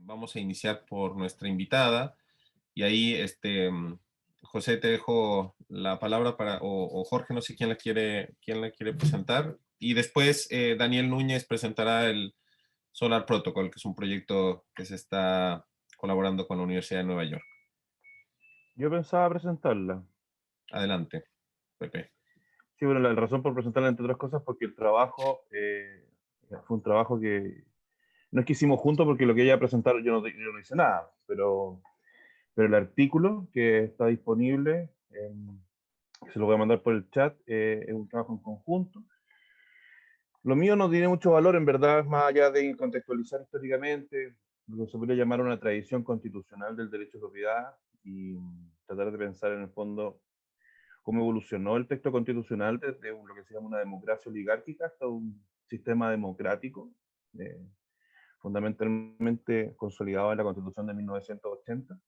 vamos a iniciar por nuestra invitada y ahí, José, te dejo la palabra o Jorge, no sé quién la quiere presentar. Y después Daniel Núñez presentará el Solar Protocol, que es un proyecto que se está colaborando con la Universidad de Nueva York. Yo pensaba presentarla. Adelante, Pepe. Sí, bueno, la razón por presentarla, entre otras cosas, porque el trabajo fue un trabajo que no es que hicimos juntos, porque lo que ella presentaron yo no hice nada, pero el artículo que está disponible, se lo voy a mandar por el chat, es un trabajo en conjunto. Lo mío no tiene mucho valor, en verdad, más allá de contextualizar históricamente, lo que se podría llamar una tradición constitucional del derecho de propiedad y tratar de pensar en el fondo cómo evolucionó el texto constitucional desde lo que se llama una democracia oligárquica hasta un sistema democrático, fundamentalmente consolidado en la Constitución de 1980,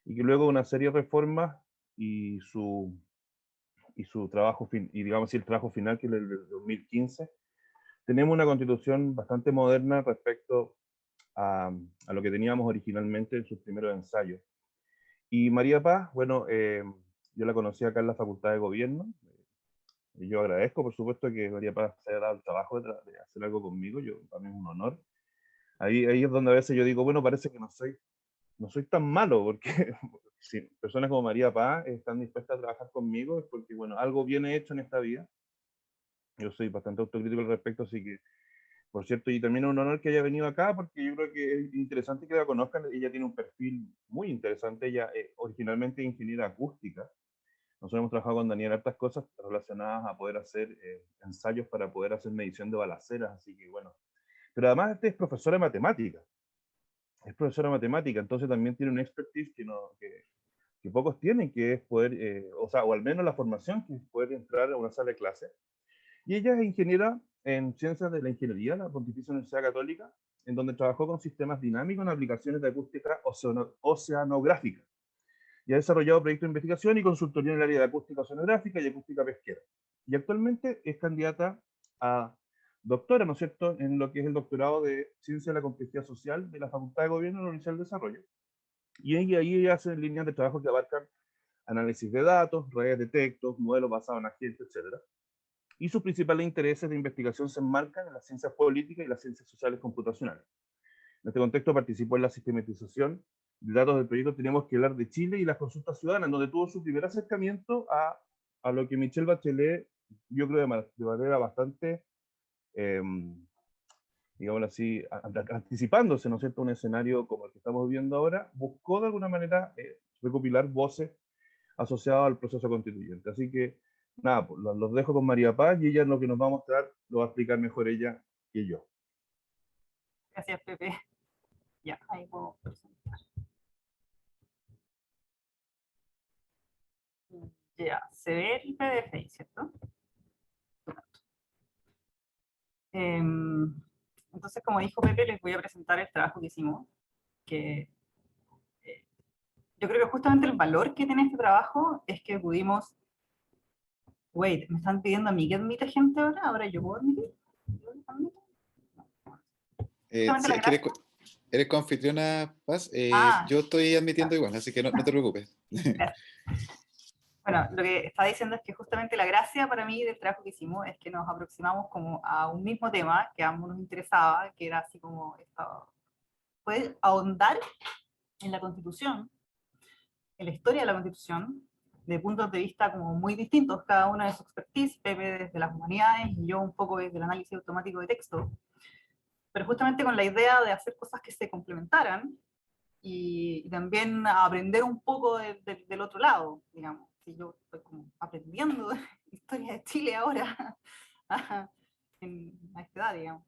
y que luego una serie de reformas y su trabajo, y digamos así, el trabajo final, que es el del 2015, tenemos una constitución bastante moderna respecto a lo que teníamos originalmente en sus primeros ensayos. Y María Paz, bueno, yo la conocí acá en la Facultad de Gobierno, y yo agradezco, por supuesto, que María Paz se haya dado el trabajo de hacer algo conmigo, para mí es un honor. Ahí es donde a veces yo digo, bueno, parece que no soy tan malo, porque si personas como María Paz están dispuestas a trabajar conmigo, es porque, bueno, algo bien hecho en esta vida. Yo soy bastante autocrítico al respecto, así que, por cierto, y también es un honor que haya venido acá, porque yo creo que es interesante que la conozcan. Ella tiene un perfil muy interesante. Ella originalmente es ingeniera acústica. Nosotros hemos trabajado con Daniel hartas cosas relacionadas a poder hacer ensayos para poder hacer medición de balaceras, así que bueno. Pero además es profesora de matemática. Es profesora de matemática, entonces también tiene un expertise que pocos tienen, que es poder, o al menos la formación, que es poder entrar a una sala de clase. Y ella es ingeniera en ciencias de la ingeniería, la Pontificia Universidad Católica, en donde trabajó con sistemas dinámicos en aplicaciones de acústica oceanográfica. Y ha desarrollado proyectos de investigación y consultoría en el área de acústica oceanográfica y acústica pesquera. Y actualmente es candidata a doctora, ¿no es cierto?, en lo que es el doctorado de Ciencia de la Complejidad Social de la Facultad de Gobierno de la Universidad del Desarrollo. Y ahí hace líneas de trabajo que abarcan análisis de datos, redes de textos, modelos basados en agentes, etc. Y sus principales intereses de investigación se enmarcan en las ciencias políticas y las ciencias sociales computacionales. En este contexto participó en la sistematización de datos del proyecto Tenemos que hablar de Chile y las consultas ciudadanas, donde tuvo su primer acercamiento a lo que Michelle Bachelet, yo creo de manera bastante, eh, digamos así, anticipándose, ¿no es cierto?, un escenario como el que estamos viviendo ahora, buscó de alguna manera recopilar voces asociadas al proceso constituyente. Así que, nada, pues, los dejo con María Paz y ella en lo que nos va a mostrar lo va a explicar mejor ella que yo. Gracias, Pepe. Ya, ahí puedo presentar. Ya, se ve el PDF ahí, ¿cierto? Entonces, como dijo Pepe, les voy a presentar el trabajo que hicimos, que yo creo que justamente el valor que tiene este trabajo es que pudimos... Wait, ¿me están pidiendo a mí que admita gente ahora? ¿Ahora yo puedo admitir? Sí, es que eres coanfitriona, Paz. Ah, yo estoy admitiendo igual, así que no te preocupes. gracias. Bueno, lo que está diciendo es que justamente la gracia para mí del trabajo que hicimos es que nos aproximamos como a un mismo tema que a ambos nos interesaba, que era así como esto, poder ahondar en la Constitución, en la historia de la Constitución, de puntos de vista como muy distintos, cada uno de su expertise, Pepe desde las humanidades y yo un poco desde el análisis automático de texto, pero justamente con la idea de hacer cosas que se complementaran y también aprender un poco del otro lado, digamos. Si yo estoy como aprendiendo historia de Chile ahora, a esta edad, digamos.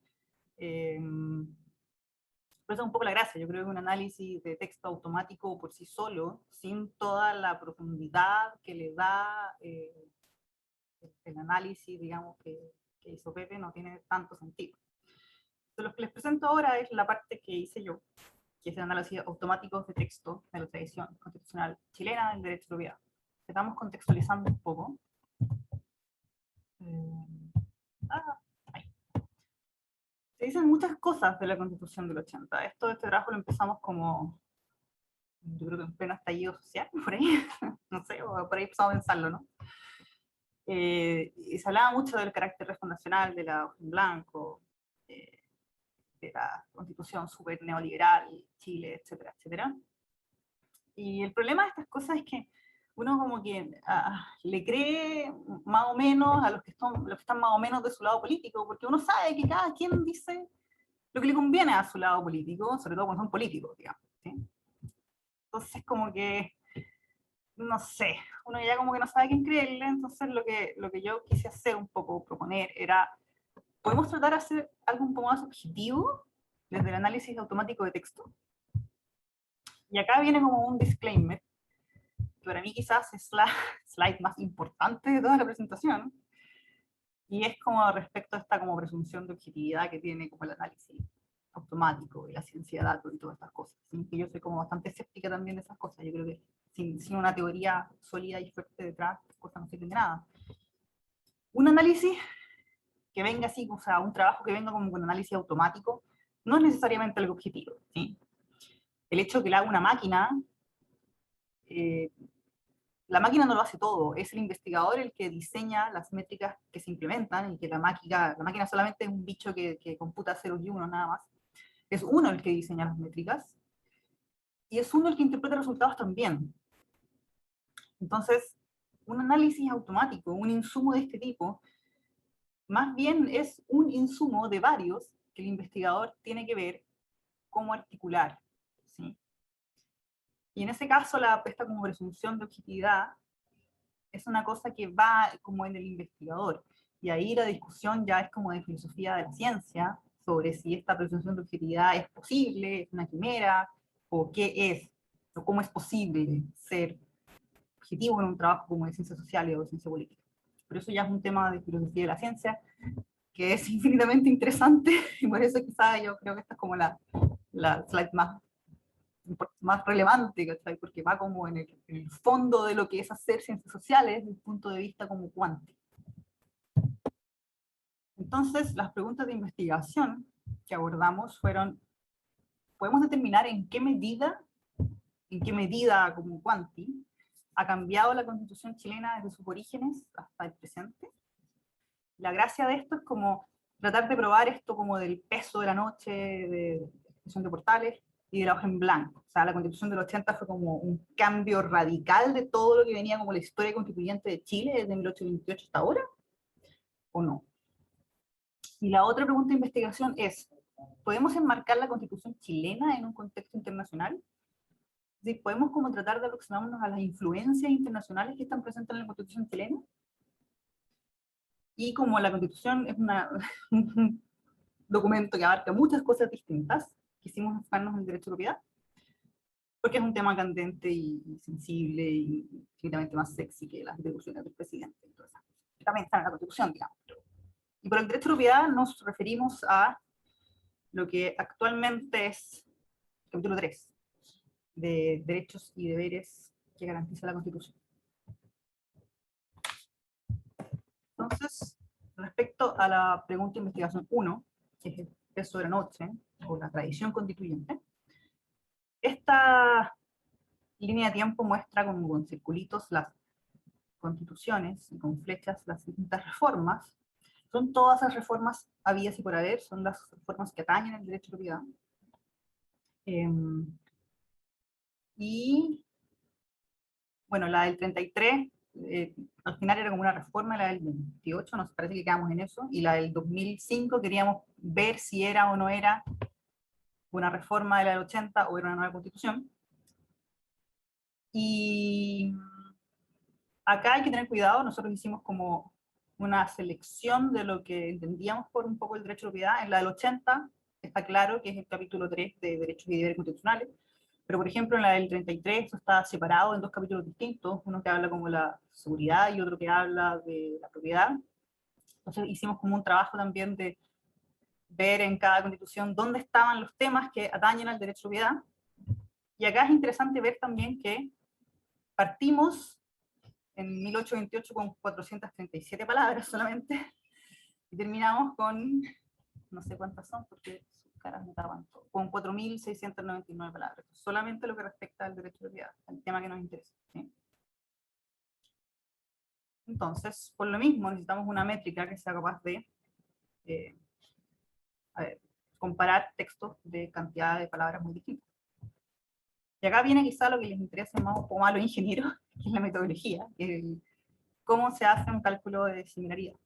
Por eso es un poco la gracia. Yo creo que un análisis de texto automático por sí solo, sin toda la profundidad que le da el análisis, digamos, que hizo Pepe, no tiene tanto sentido. Entonces, lo que les presento ahora es la parte que hice yo, que es el análisis automático de texto de la tradición constitucional chilena del derecho de propiedad. Estamos contextualizando un poco. Ahí. Se dicen muchas cosas de la Constitución del 80. Este trabajo lo empezamos como, yo creo que en pleno estallido social, por ahí, no sé, o por ahí empezamos a pensarlo, ¿no? Y se hablaba mucho del carácter refundacional de la hoja en blanco, de la Constitución súper neoliberal, Chile, etcétera, etcétera. Y el problema de estas cosas es que uno como que le cree más o menos a los que están más o menos de su lado político, porque uno sabe que cada quien dice lo que le conviene a su lado político, sobre todo cuando son políticos, digamos, ¿sí? Entonces como que, no sé, uno ya como que no sabe a quién creerle. Entonces lo que yo quise hacer un poco, proponer, era, ¿podemos tratar de hacer algo un poco más objetivo desde el análisis automático de texto? Y acá viene como un disclaimer, que para mí quizás es la slide más importante de toda la presentación, y es como respecto a esta como presunción de objetividad que tiene como el análisis automático y la ciencia de datos y todas estas cosas. ¿Sí? Que yo soy como bastante escéptica también de esas cosas. Yo creo que sin una teoría sólida y fuerte detrás, las cosas no sirven de nada. Un análisis que venga así, o sea, un trabajo que venga como con análisis automático, no es necesariamente algo objetivo. ¿Sí? El hecho de que le haga una máquina, la máquina no lo hace todo, es el investigador el que diseña las métricas que se implementan, y que la máquina solamente es un bicho que computa ceros y unos nada más. Es uno el que diseña las métricas, y es uno el que interpreta resultados también. Entonces, un análisis automático, un insumo de este tipo, más bien es un insumo de varios que el investigador tiene que ver cómo articular, ¿sí? Y en ese caso, esta como presunción de objetividad es una cosa que va como en el investigador, y ahí la discusión ya es como de filosofía de la ciencia, sobre si esta presunción de objetividad es posible, es una quimera, o qué es, o cómo es posible ser objetivo en un trabajo como de ciencia social o de ciencia política. Pero eso ya es un tema de filosofía de la ciencia, que es infinitamente interesante, y por eso quizá yo creo que esta es como la slide más relevante, ¿cachai? Porque va como en el fondo de lo que es hacer ciencias sociales desde el punto de vista como cuántico. Entonces, las preguntas de investigación que abordamos fueron, ¿podemos determinar en qué medida como cuanti ha cambiado la Constitución chilena desde sus orígenes hasta el presente? La gracia de esto es como tratar de probar esto como del peso de la noche, de la expresión de Portales y de la hoja en blanco. O sea, la Constitución del 80 fue como un cambio radical de todo lo que venía como la historia constituyente de Chile desde 1828 hasta ahora, ¿o no? Y la otra pregunta de investigación es, ¿podemos enmarcar la Constitución chilena en un contexto internacional? ¿Sí? ¿Podemos como tratar de aproximarnos a las influencias internacionales que están presentes en la Constitución chilena? Y como la Constitución es un documento que abarca muchas cosas distintas, quisimos enfocarnos en el derecho de propiedad, porque es un tema candente y sensible y infinitamente más sexy que las atribuciones del presidente. Entonces, también está en la Constitución, digamos. Y por el derecho de propiedad nos referimos a lo que actualmente es el capítulo 3 de derechos y deberes que garantiza la Constitución. Entonces, respecto a la pregunta de investigación 1, que es el peso de la noche, o la tradición constituyente, esta línea de tiempo muestra como con circulitos las constituciones y con flechas las distintas reformas. Son todas las reformas habidas y por haber, son las reformas que atañen el derecho de propiedad. Y, bueno, la del 33, al final era como una reforma, la del 28, nos parece que quedamos en eso, y la del 2005 queríamos ver si era o no era una reforma de la del 80 o era una nueva constitución. Y acá hay que tener cuidado, nosotros hicimos como una selección de lo que entendíamos por un poco el derecho de propiedad. En la del 80 está claro que es el capítulo 3 de derechos y deberes constitucionales, pero por ejemplo en la del 33 esto está separado en dos capítulos distintos, uno que habla como la seguridad y otro que habla de la propiedad. Entonces hicimos como un trabajo también de ver en cada constitución dónde estaban los temas que atañen al derecho de propiedad. Y acá es interesante ver también que partimos en 1828 con 437 palabras solamente, y terminamos con no sé cuántas son porque sus caras me tapan todo, con 4.699 palabras, solamente lo que respecta al derecho de propiedad, al tema que nos interesa, ¿sí? Entonces, por lo mismo, necesitamos una métrica que sea capaz de comparar textos de cantidad de palabras muy distintas. Y acá viene quizá lo que les interesa más o más a los ingenieros, que es la metodología, que es cómo se hace un cálculo de similaridad.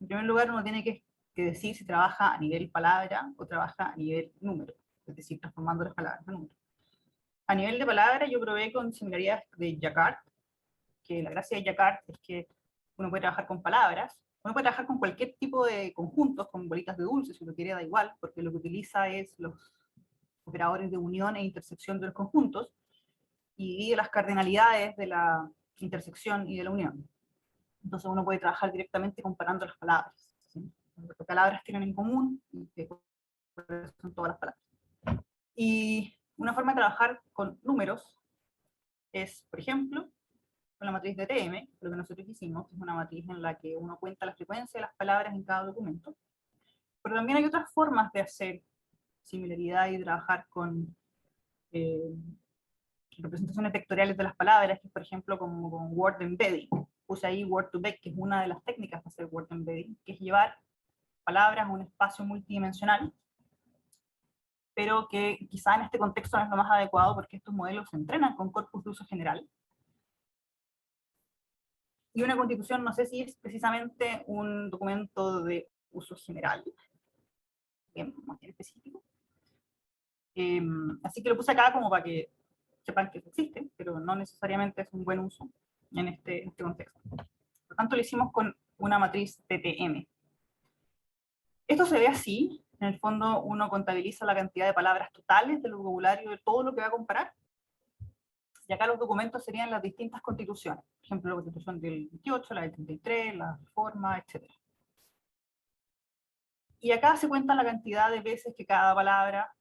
En primer lugar, uno tiene que decir si trabaja a nivel palabra o trabaja a nivel número, es decir, transformando las palabras en números. A nivel de palabra, yo probé con similaridades de Jacquard, que la gracia de Jacquard es que uno puede trabajar con palabras, uno puede trabajar con cualquier tipo de conjuntos, con bolitas de dulce, si lo quiere da igual, porque lo que utiliza es los operadores de unión e intersección de los conjuntos, y divide las cardinalidades de la intersección y de la unión. Entonces uno puede trabajar directamente comparando las palabras, ¿sí? Lo que palabras tienen en común, y que son todas las palabras. Y una forma de trabajar con números es, por ejemplo, con la matriz de TM, lo que nosotros hicimos, es una matriz en la que uno cuenta la frecuencia de las palabras en cada documento. Pero también hay otras formas de hacer similaridad y trabajar con representaciones vectoriales de las palabras, que es por ejemplo como con word embedding. Puse ahí word2vec, que es una de las técnicas para hacer word embedding, que es llevar palabras a un espacio multidimensional, pero que quizá en este contexto no es lo más adecuado porque estos modelos se entrenan con corpus de uso general. Y una constitución no sé si es precisamente un documento de uso general, bien, más bien específico. Así que lo puse acá como para que sepan que existe, pero no necesariamente es un buen uso en este contexto. Por lo tanto, lo hicimos con una matriz TTM. Esto se ve así. En el fondo, uno contabiliza la cantidad de palabras totales del vocabulario de todo lo que va a comparar. Y acá los documentos serían las distintas constituciones. Por ejemplo, la constitución del 28, la del 33, la reforma, etc. Y acá se cuenta la cantidad de veces que cada palabra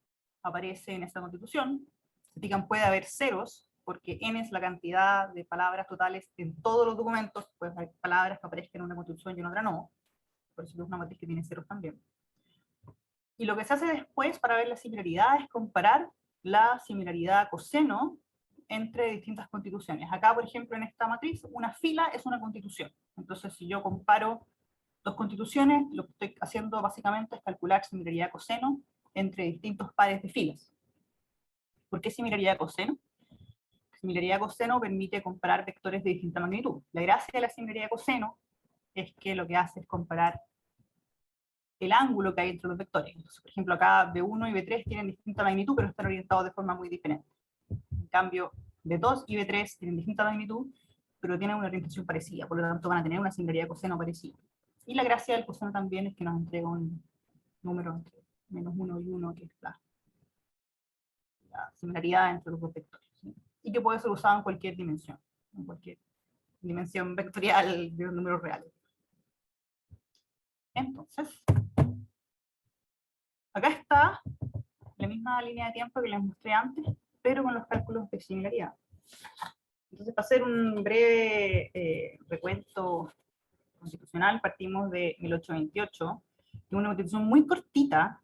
aparece en esta constitución. Se fijan, puede haber ceros, porque n es la cantidad de palabras totales en todos los documentos. Pues hay palabras que aparezcan en una constitución y en otra no. Por eso es una matriz que tiene ceros también. Y lo que se hace después para ver la similaridad es comparar la similaridad coseno entre distintas constituciones. Acá, por ejemplo, en esta matriz, una fila es una constitución. Entonces, si yo comparo dos constituciones, lo que estoy haciendo básicamente es calcular similaridad coseno entre distintos pares de filas. ¿Por qué similaridad coseno? Similaridad coseno permite comparar vectores de distinta magnitud. La gracia de la similaridad coseno es que lo que hace es comparar el ángulo que hay entre los vectores. Entonces, por ejemplo, acá B1 y B3 tienen distinta magnitud, pero están orientados de forma muy diferente. En cambio, B2 y B3 tienen distinta magnitud, pero tienen una orientación parecida, por lo tanto van a tener una similaridad coseno parecida. Y la gracia del coseno también es que nos entrega un número entre -1 y 1, que es la similaridad entre los dos vectores, ¿sí? Y que puede ser usado en cualquier dimensión vectorial de números reales. Entonces, acá está la misma línea de tiempo que les mostré antes, pero con los cálculos de similaridad. Entonces, para hacer un breve recuento constitucional, partimos de 1828, que es una constitución muy cortita,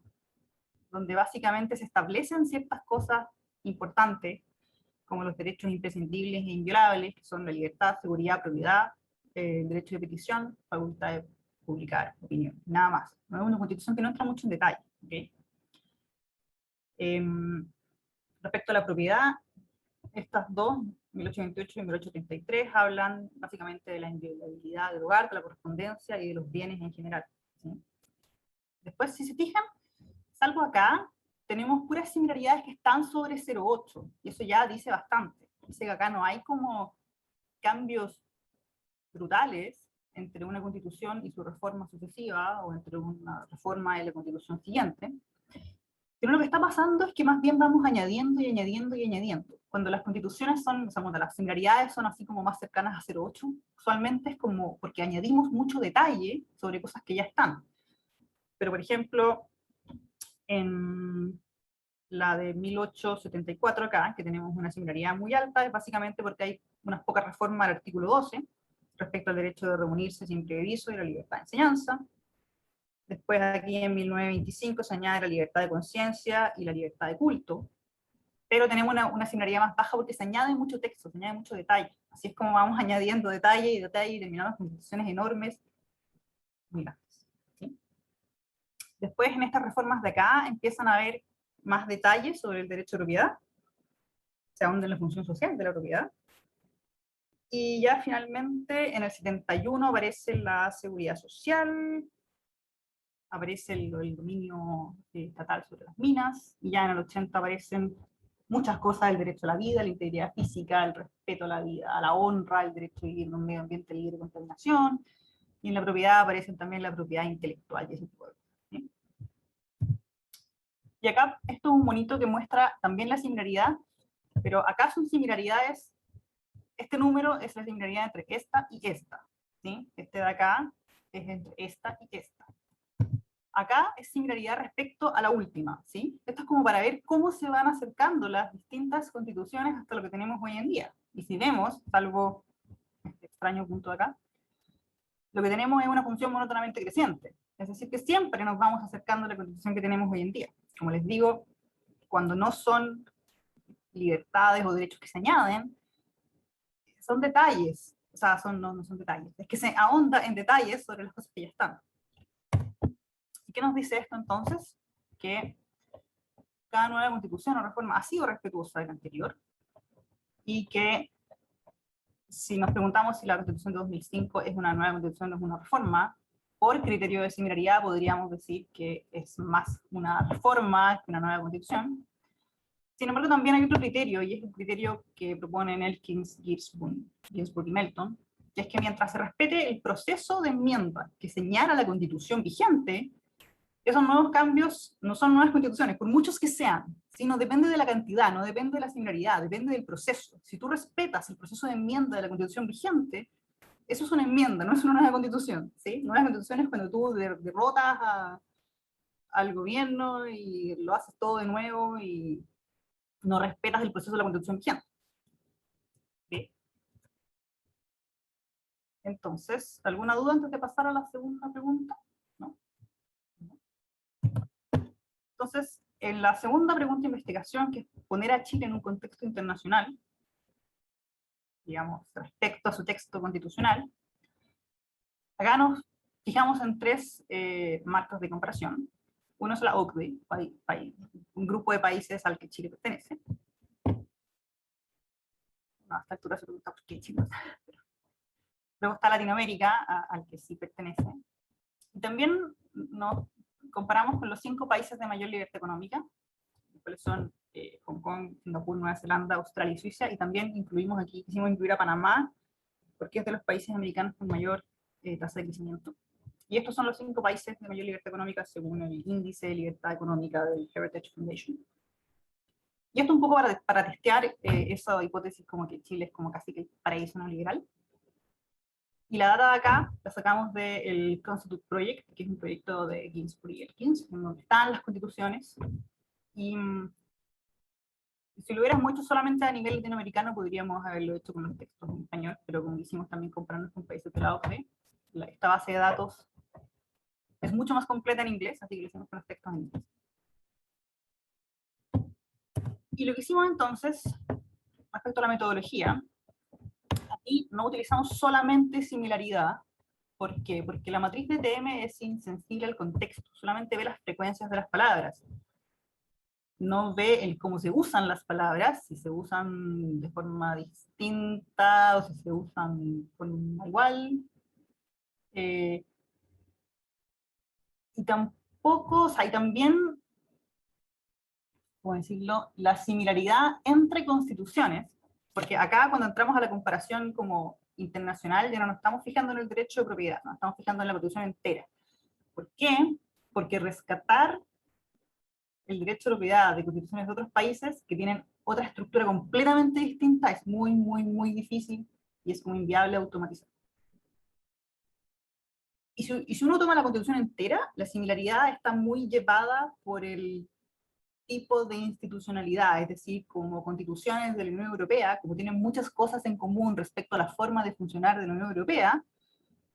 donde básicamente se establecen ciertas cosas importantes, como los derechos imprescindibles e inviolables, que son la libertad, seguridad, propiedad, derecho de petición, facultad de publicar opinión, nada más. No es una constitución que no entra mucho en detalle, ¿okay? Respecto a la propiedad, estas dos, 1828 y 1833, hablan básicamente de la inviolabilidad del hogar, de la correspondencia y de los bienes en general, ¿sí? Después, si se fijan, salvo acá, tenemos puras similaridades que están sobre 0,8, y eso ya dice bastante. Dice que acá no hay como cambios brutales entre una constitución y su reforma sucesiva, o entre una reforma y la constitución siguiente. Pero lo que está pasando es que más bien vamos añadiendo y añadiendo y añadiendo. Cuando las constituciones son, o sea, cuando las similaridades son así como más cercanas a 0,8, usualmente es como porque añadimos mucho detalle sobre cosas que ya están. Pero, por ejemplo, en la de 1874 acá, que tenemos una similaridad muy alta, es básicamente porque hay unas pocas reformas al artículo 12, respecto al derecho de reunirse sin previo aviso y la libertad de enseñanza. Después aquí en 1925 se añade la libertad de conciencia y la libertad de culto, pero tenemos una similaridad más baja porque se añade mucho texto, se añade mucho detalle. Así es como vamos añadiendo detalle y detalle y terminamos con instituciones enormes, muy grandes, ¿sí? Después en estas reformas de acá empiezan a haber más detalles sobre el derecho de propiedad, se ahonda en la función social de la propiedad, y ya finalmente en el 71 aparece la seguridad social, aparece el dominio estatal sobre las minas, y ya en el 80 aparecen muchas cosas, el derecho a la vida, la integridad física, el respeto a la vida, a la honra, el derecho a vivir en un medio ambiente libre de contaminación, y en la propiedad aparecen también la propiedad intelectual y ese tipo de cosas, ¿sí? Y acá esto es un monito que muestra también la similaridad, pero acá son similaridades, este número es la similaridad entre esta y esta, ¿sí? Este de acá es entre esta y esta. Acá es similaridad respecto a la última, ¿sí? Esto es como para ver cómo se van acercando las distintas constituciones hasta lo que tenemos hoy en día. Y si vemos, salvo este extraño punto de acá, lo que tenemos es una función monótonamente creciente. Es decir, que siempre nos vamos acercando a la constitución que tenemos hoy en día. Como les digo, cuando no son libertades o derechos que se añaden, son detalles. O sea, no son detalles. Es que se ahonda en detalles sobre las cosas que ya están. ¿Qué nos dice esto entonces? Que cada nueva constitución o reforma ha sido respetuosa de la anterior, y que si nos preguntamos si la constitución de 2005 es una nueva constitución o es una reforma, por criterio de similaridad podríamos decir que es más una reforma que una nueva constitución. Sin embargo, también hay otro criterio, y es el criterio que proponen Elkins, Ginsburg y Melton, que es que mientras se respete el proceso de enmienda que señala la constitución vigente, esos nuevos cambios no son nuevas constituciones, por muchos que sean, sino depende de la cantidad, no depende de la similaridad, depende del proceso. Si tú respetas el proceso de enmienda de la constitución vigente, eso es una enmienda, no es una nueva constitución, ¿sí? Nuevas constituciones cuando tú derrotas al gobierno y lo haces todo de nuevo y no respetas el proceso de la constitución vigente. ¿Sí? Entonces, ¿alguna duda antes de pasar a la segunda pregunta? ¿No? Entonces, en la segunda pregunta de investigación, que es poner a Chile en un contexto internacional, digamos, respecto a su texto constitucional, acá nos fijamos en tres marcos de comparación. Uno es la OCDE, un grupo de países al que Chile pertenece. No, a esta altura se pregunta por qué Chile. Luego está Latinoamérica, al que sí pertenece. Y también nos comparamos con los 5 países de mayor libertad económica, cuáles son Hong Kong, Singapur, Nueva Zelanda, Australia y Suiza, y también incluimos aquí, quisimos incluir a Panamá, porque es de los países americanos con mayor tasa de crecimiento. Y estos son los 5 países de mayor libertad económica según el índice de libertad económica del Heritage Foundation. Y esto un poco para testear esa hipótesis como que Chile es como casi que el paraíso no liberal. Y la data de acá la sacamos del Constitute Project, que es un proyecto de Ginsburg y Elkins, en donde están las constituciones. Y si lo hubiéramos hecho solamente a nivel latinoamericano, podríamos haberlo hecho con los textos en español, pero como hicimos también comparando con países de la OCDE, esta base de datos es mucho más completa en inglés, así que lo hicimos con los textos en inglés. Y lo que hicimos entonces, respecto a la metodología, aquí no utilizamos solamente similaridad. ¿Por qué? Porque la matriz de TM es insensible al contexto, solamente ve las frecuencias de las palabras. No ve el cómo se usan las palabras, si se usan de forma distinta o si se usan de forma igual. Y tampoco, o sea, y también, ¿cómo decirlo?, la similaridad entre constituciones, porque acá cuando entramos a la comparación como internacional ya no nos estamos fijando en el derecho de propiedad, nos estamos fijando en la constitución entera. ¿Por qué? Porque rescatar el derecho de propiedad de constituciones de otros países que tienen otra estructura completamente distinta es muy, muy, muy difícil y es como inviable automatizar. Y si uno toma la constitución entera, la similaridad está muy llevada por el tipo de institucionalidad, es decir, como constituciones de la Unión Europea, como tienen muchas cosas en común respecto a la forma de funcionar de la Unión Europea,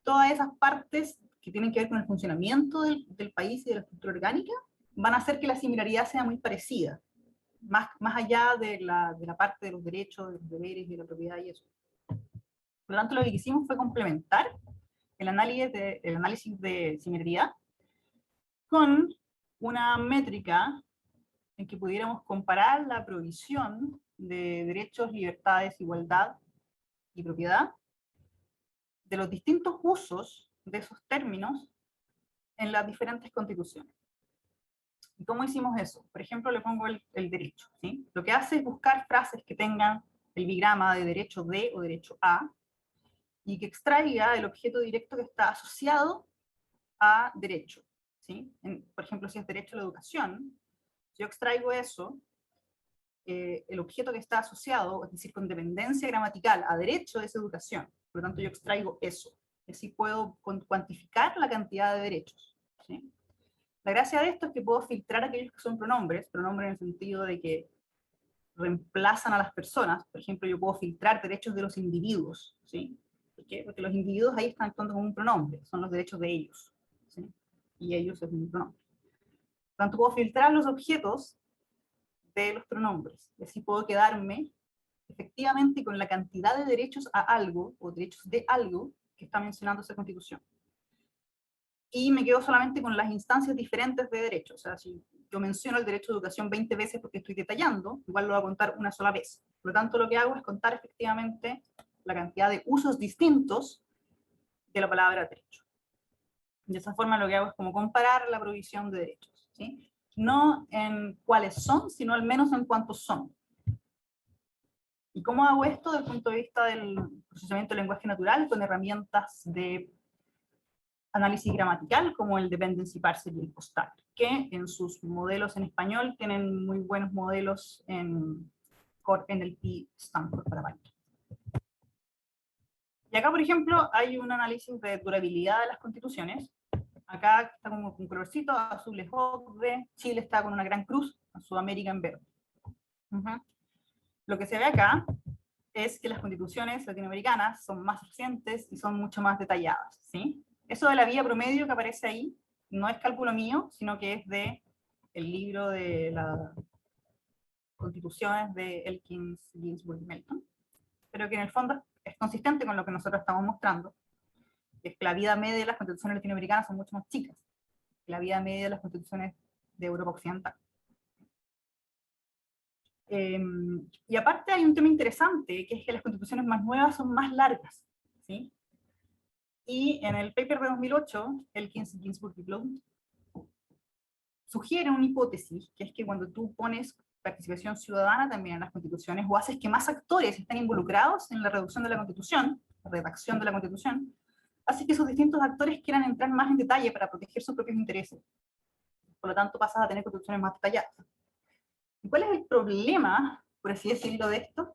todas esas partes que tienen que ver con el funcionamiento del país y de la estructura orgánica, van a hacer que la similaridad sea muy parecida, más allá de la parte de los derechos, de los deberes y de la propiedad y eso. Por lo tanto, lo que hicimos fue complementar el análisis de similaridad con una métrica en que pudiéramos comparar la provisión de derechos, libertades, igualdad y propiedad de los distintos usos de esos términos en las diferentes constituciones. ¿Y cómo hicimos eso? Por ejemplo, le pongo el derecho, ¿sí? Lo que hace es buscar frases que tengan el bigrama de derecho de o derecho a, y que extraiga el objeto directo que está asociado a derecho, ¿sí? Por ejemplo, si es derecho a la educación, si yo extraigo eso, el objeto que está asociado, es decir, con dependencia gramatical a derecho es educación, por lo tanto yo extraigo eso, y así puedo cuantificar la cantidad de derechos, ¿sí? La gracia de esto es que puedo filtrar aquellos que son pronombres en el sentido de que reemplazan a las personas. Por ejemplo, yo puedo filtrar derechos de los individuos, ¿sí? ¿Por qué? Porque los individuos ahí están actuando como un pronombre, son los derechos de ellos, ¿sí? Y ellos es un pronombre. Por tanto, puedo filtrar los objetos de los pronombres, y así puedo quedarme efectivamente con la cantidad de derechos a algo, o derechos de algo, que está mencionando esa constitución. Y me quedo solamente con las instancias diferentes de derecho. O sea, si yo menciono el derecho a educación 20 veces porque estoy detallando, igual lo voy a contar una sola vez. Por lo tanto, lo que hago es contar efectivamente la cantidad de usos distintos de la palabra derecho. De esa forma lo que hago es como comparar la provisión de derechos, ¿sí? No en cuáles son, sino al menos en cuántos son. ¿Y cómo hago esto desde el punto de vista del procesamiento del lenguaje natural con herramientas de análisis gramatical como el dependency parser y el postal, que en sus modelos en español tienen muy buenos modelos en Core NLP Stanford para Python. Y acá, por ejemplo, hay un análisis de durabilidad de las constituciones. Acá está como un colorcito, azul es verde, Chile está con una gran cruz, Sudamérica en verde. Lo que se ve acá es que las constituciones latinoamericanas son más recientes y son mucho más detalladas, ¿sí? Eso de la vía promedio que aparece ahí no es cálculo mío, sino que es de el libro de las constituciones de Elkins, Ginsburg y Melton, pero que en el fondo es consistente con lo que nosotros estamos mostrando, que es que la vida media de las constituciones latinoamericanas son mucho más chicas que la vida media de las constituciones de Europa Occidental. Y aparte hay un tema interesante, que es que las constituciones más nuevas son más largas, ¿sí? Y en el paper de 2008, Elkins, Ginsburg y Blount sugiere una hipótesis, que es que cuando tú pones participación ciudadana también en las constituciones, o haces que más actores estén involucrados en la reducción de la constitución, la redacción de la constitución, hace que esos distintos actores quieran entrar más en detalle para proteger sus propios intereses. Por lo tanto, pasas a tener constituciones más detalladas. ¿Y cuál es el problema, por así decirlo, de esto?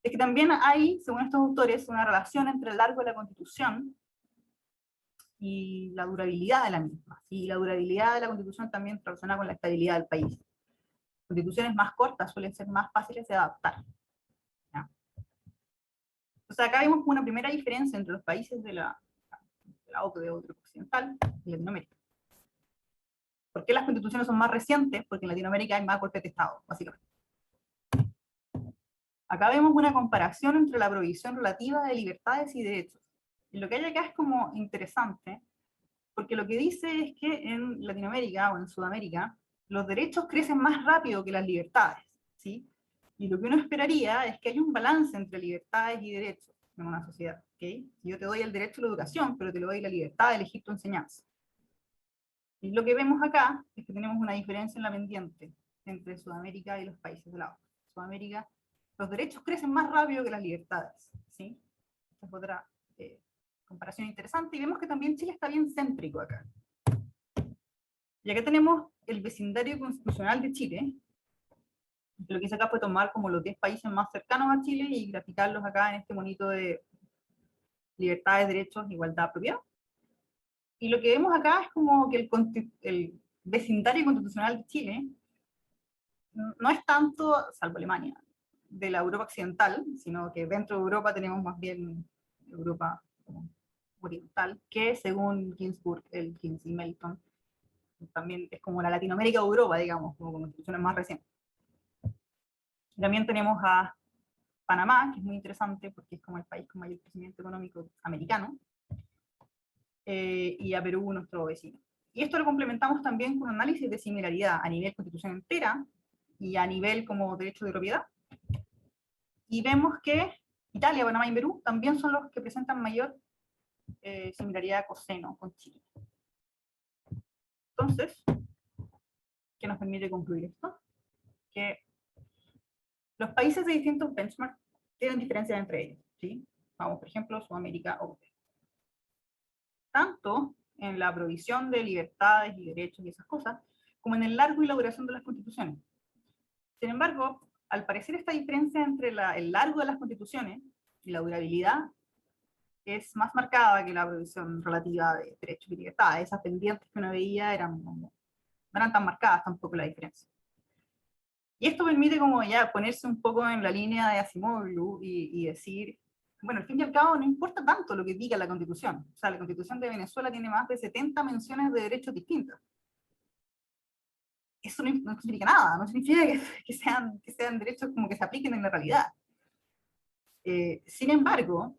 Es que también hay, según estos autores, una relación entre el largo de la Constitución y la durabilidad de la misma. Y la durabilidad de la Constitución también relaciona con la estabilidad del país. Constituciones más cortas suelen ser más fáciles de adaptar, ¿ya? O sea, acá vemos una primera diferencia entre los países de la OCDE o Europa Occidental y Latinoamérica. ¿Por qué las constituciones son más recientes? Porque en Latinoamérica hay más golpes de Estado, básicamente. Acá vemos una comparación entre la provisión relativa de libertades y derechos. Y lo que hay acá es como interesante, porque lo que dice es que en Latinoamérica o en Sudamérica, los derechos crecen más rápido que las libertades, ¿sí? Y lo que uno esperaría es que haya un balance entre libertades y derechos en una sociedad, ¿ok? Yo te doy el derecho a la educación, pero te doy la libertad de elegir tu enseñanza. Y lo que vemos acá es que tenemos una diferencia en la pendiente entre Sudamérica y los países de la OCDE. Sudamérica, los derechos crecen más rápido que las libertades, ¿sí? Esta es otra comparación interesante, y vemos que también Chile está bien céntrico acá. Y acá tenemos el vecindario constitucional de Chile. Lo que hice acá fue tomar como los 10 países más cercanos a Chile y graficarlos acá en este monito de libertades, derechos, igualdad, propiedad. Y lo que vemos acá es como que el vecindario constitucional de Chile no es tanto, salvo Alemania, de la Europa occidental, sino que dentro de Europa tenemos más bien Europa oriental, que según Ginsburg, Elkins y Melton, también es como la Latinoamérica de Europa, digamos, como constituciones más recientes. Y también tenemos a Panamá, que es muy interesante porque es como el país con mayor crecimiento económico americano, y a Perú, nuestro vecino. Y esto lo complementamos también con un análisis de similaridad a nivel constitución entera y a nivel como derecho de propiedad. Y vemos que Italia, Panamá y Perú también son los que presentan mayor similaridad coseno con Chile. Entonces, ¿qué nos permite concluir esto? Que los países de distintos benchmarks tienen diferencias entre ellos, ¿sí? Vamos, por ejemplo, Sudamérica o tanto en la provisión de libertades y derechos y esas cosas, como en el largo y la duración de las constituciones. Sin embargo, al parecer esta diferencia entre el largo de las constituciones y la durabilidad es más marcada que la provisión relativa de derechos y libertades. Esas pendientes que uno veía no eran tan marcadas tampoco la diferencia. Y esto permite como ya ponerse un poco en la línea de Asimov y decir, bueno, al fin y al cabo no importa tanto lo que diga la Constitución. O sea, la Constitución de Venezuela tiene más de 70 menciones de derechos distintos. Eso no significa nada, no significa que sean derechos como que se apliquen en la realidad. Sin embargo,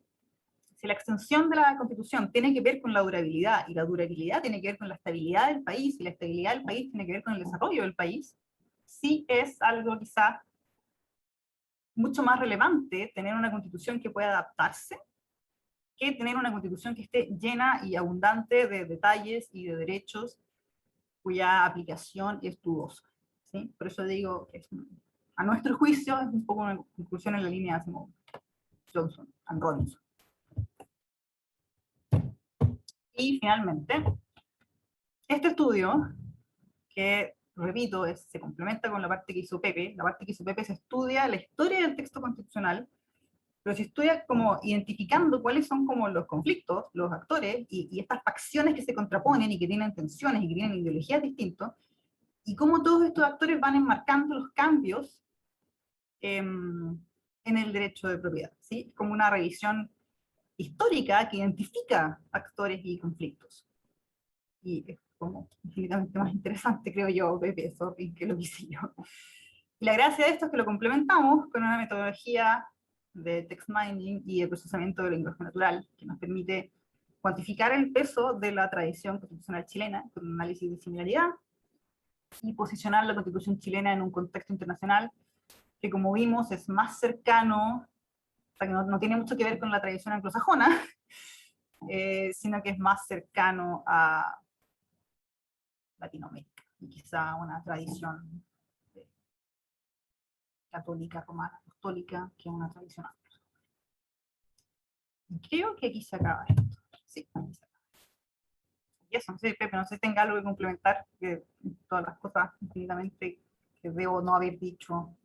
si la extensión de la Constitución tiene que ver con la durabilidad, y la durabilidad tiene que ver con la estabilidad del país, y la estabilidad del país tiene que ver con el desarrollo del país, sí es algo quizá mucho más relevante tener una Constitución que pueda adaptarse que tener una Constitución que esté llena y abundante de detalles y de derechos cuya aplicación es dudosa, ¿sí? Por eso digo que a nuestro juicio es un poco una conclusión en la línea de Asimov, Johnson and Robinson. Y finalmente, este estudio, que repito, se complementa con la parte que hizo Pepe. La parte que hizo Pepe se estudia la historia del texto constitucional, pero se estudia como identificando cuáles son como los conflictos, los actores, y estas facciones que se contraponen y que tienen tensiones y que tienen ideologías distintas, y cómo todos estos actores van enmarcando los cambios en el derecho de propiedad, ¿sí? Como una revisión histórica que identifica actores y conflictos. Y es como infinitamente más interesante, creo yo, Pepe, eso, que lo que hice yo. Y la gracia de esto es que lo complementamos con una metodología de text mining y de procesamiento del lenguaje natural, que nos permite cuantificar el peso de la tradición constitucional chilena con un análisis de similaridad y posicionar la constitución chilena en un contexto internacional que, como vimos, es más cercano, o sea, que no tiene mucho que ver con la tradición anglosajona, sino que es más cercano a Latinoamérica, y quizá una tradición católica, romana, apostólica, que es una tradición anglosajona. Creo que aquí se acaba esto. Sí, aquí se acaba. Y eso, no sé, Pepe, no sé si tenga algo que complementar, que todas las cosas infinitamente que debo no haber dicho.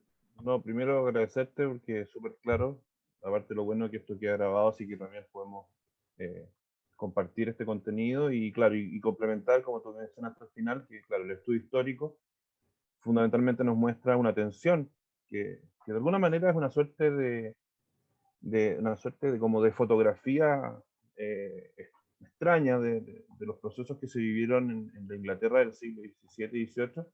No, primero agradecerte porque es súper claro. Aparte, lo bueno es que esto queda grabado, así que también podemos compartir este contenido y, claro, y complementar, como tú mencionaste al final, que, claro, el estudio histórico fundamentalmente nos muestra una tensión que de alguna manera es una suerte de como de fotografía extraña de los procesos que se vivieron en la Inglaterra del siglo XVII y XVIII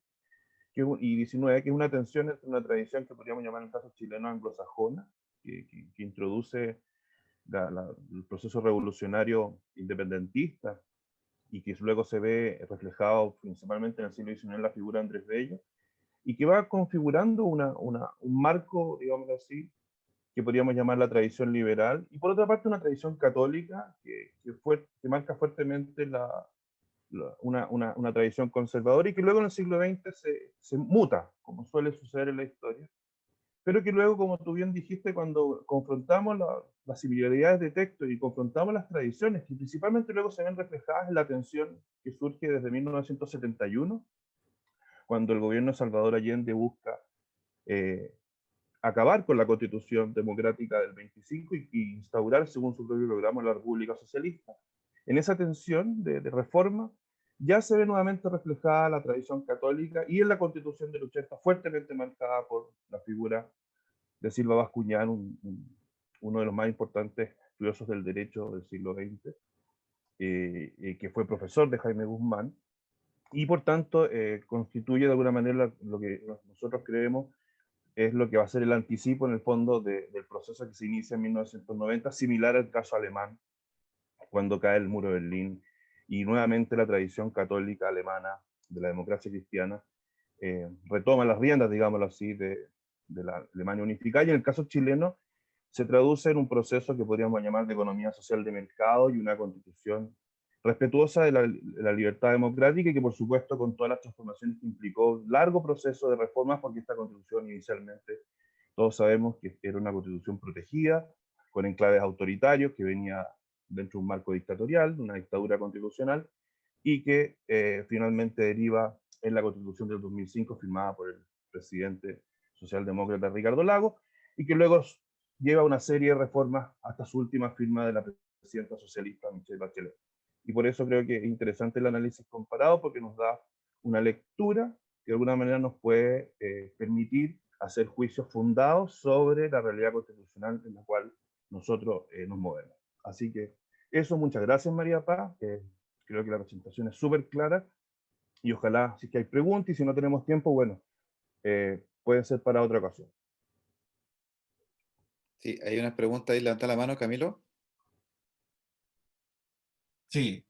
y XIX, que es una tensión entre una tradición que podríamos llamar en el caso chileno anglosajona, que introduce el proceso revolucionario independentista y que luego se ve reflejado principalmente en el siglo XIX en la figura de Andrés Bello, y que va configurando un marco, digamos así, que podríamos llamar la tradición liberal, y por otra parte una tradición católica que marca fuertemente una tradición conservadora y que luego en el siglo XX se muta, como suele suceder en la historia, pero que luego, como tú bien dijiste, cuando confrontamos las similaridades de texto y confrontamos las tradiciones, que principalmente luego se ven reflejadas en la tensión que surge desde 1971, cuando el gobierno de Salvador Allende busca acabar con la Constitución Democrática del 25 y instaurar, según su propio programa, la República Socialista. En esa tensión de reforma ya se ve nuevamente reflejada la tradición católica y en la Constitución de Lucha está fuertemente marcada por la figura de Silva Bascuñán, uno de los más importantes estudiosos del derecho del siglo XX, que fue profesor de Jaime Guzmán, y por tanto constituye de alguna manera lo que nosotros creemos es lo que va a ser el anticipo en el fondo del proceso que se inicia en 1990, similar al caso alemán, cuando cae el muro de Berlín, y nuevamente la tradición católica alemana de la democracia cristiana retoma las riendas, digámoslo así, de la Alemania unificada, y en el caso chileno se traduce en un proceso que podríamos llamar de economía social de mercado y una constitución respetuosa de la libertad democrática, y que por supuesto con todas las transformaciones que implicó un largo proceso de reformas, porque esta constitución inicialmente todos sabemos que era una constitución protegida, con enclaves autoritarios, que venía dentro de un marco dictatorial, una dictadura constitucional, y que finalmente deriva en la constitución del 2005 firmada por el presidente socialdemócrata Ricardo Lagos, y que luego lleva una serie de reformas hasta su última firma de la presidenta socialista Michelle Bachelet. Y por eso creo que es interesante el análisis comparado, porque nos da una lectura que de alguna manera nos puede permitir hacer juicios fundados sobre la realidad constitucional en la cual nosotros nos movemos. Así que eso, muchas gracias María Paz, creo que la presentación es súper clara, y ojalá, si es que hay preguntas, y si no tenemos tiempo, bueno, puede ser para otra ocasión. Sí, hay unas preguntas ahí, levanta la mano, Camilo. Sí,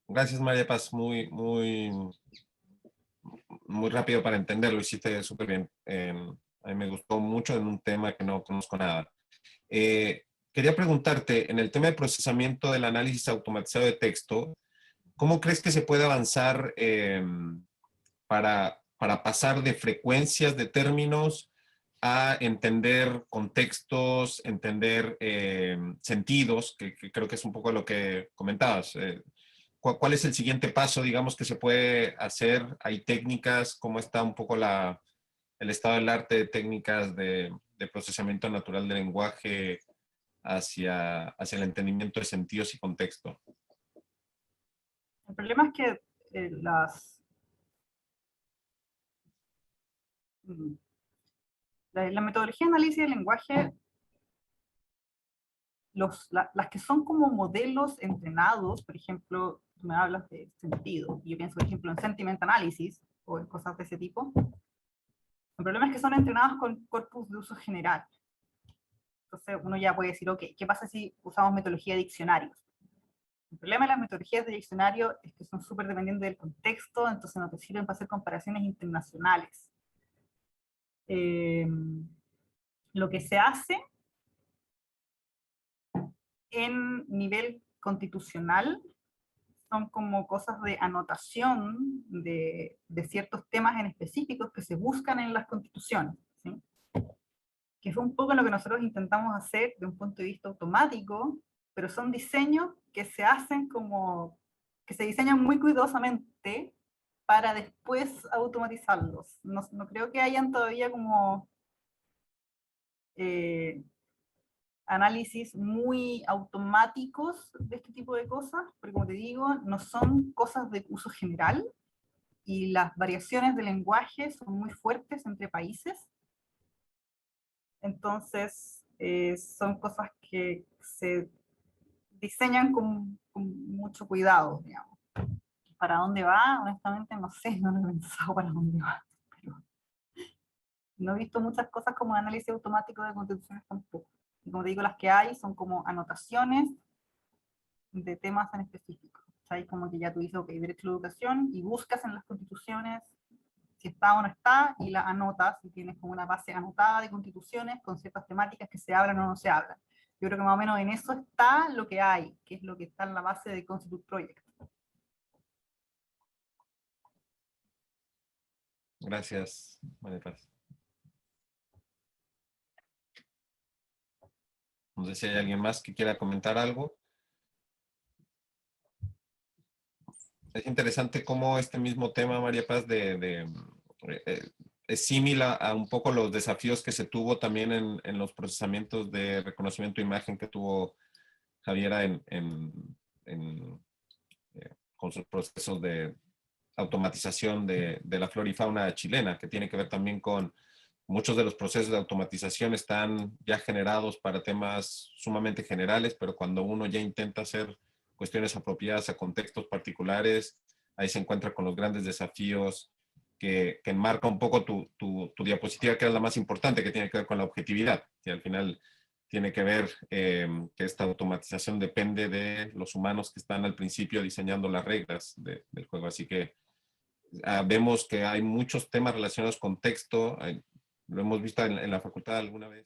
gracias María Paz, muy rápido para entenderlo, hiciste súper bien. A mí me gustó mucho en un tema que no conozco nada. Quería preguntarte, en el tema de procesamiento del análisis automatizado de texto, ¿cómo crees que se puede avanzar para pasar de frecuencias de términos a entender contextos, entender sentidos, que creo que es un poco lo que comentabas? ¿Cuál es el siguiente paso, digamos, que se puede hacer? ¿Hay técnicas? ¿Cómo está un poco el estado del arte de técnicas de procesamiento natural del lenguaje hacia el entendimiento de sentidos y contexto? El problema es que la metodología de análisis del lenguaje, las que son como modelos entrenados, por ejemplo, tú me hablas de sentido, y yo pienso, por ejemplo, en sentiment analysis, o en cosas de ese tipo. El problema es que son entrenados con corpus de uso general. Entonces uno ya puede decir, ok, ¿qué pasa si usamos metodología de diccionarios? El problema de las metodologías de diccionario es que son súper dependientes del contexto, entonces no te sirven para hacer comparaciones internacionales. Lo que se hace en nivel constitucional son como cosas de anotación de ciertos temas en específicos que se buscan en las constituciones, ¿sí? Que fue un poco lo que nosotros intentamos hacer de un punto de vista automático, pero son diseños que se hacen como, que se diseñan muy cuidadosamente para después automatizarlos. No creo que hayan todavía como análisis muy automáticos de este tipo de cosas, porque como te digo, no son cosas de uso general, y las variaciones de lenguaje son muy fuertes entre países. Entonces, son cosas que se diseñan con mucho cuidado, digamos. ¿Para dónde va? Honestamente no sé, no lo he pensado para dónde va. Pero no he visto muchas cosas como análisis automático de constituciones tampoco. Y como te digo, las que hay son como anotaciones de temas en específico. O sea, hay como que ya tú dices, ok, derecho a la educación, y buscas en las constituciones si está o no está, y la anotas, y tienes como una base anotada de constituciones con ciertas temáticas que se hablan o no se hablan. Yo creo que más o menos en eso está lo que hay, que es lo que está en la base de Constitute Project. Gracias, María Paz. No sé si hay alguien más que quiera comentar algo. Es interesante cómo este mismo tema, María Paz, es similar a un poco los desafíos que se tuvo también en los procesamientos de reconocimiento de imagen que tuvo Javiera con sus procesos de automatización de la flora y fauna chilena, que tiene que ver también con muchos de los procesos de automatización están ya generados para temas sumamente generales, pero cuando uno ya intenta hacer cuestiones apropiadas a contextos particulares, ahí se encuentra con los grandes desafíos que enmarca un poco tu diapositiva, que es la más importante, que tiene que ver con la objetividad, que al final tiene que ver que esta automatización depende de los humanos que están al principio diseñando las reglas del juego. Así que vemos que hay muchos temas relacionados con texto, lo hemos visto en la facultad alguna vez.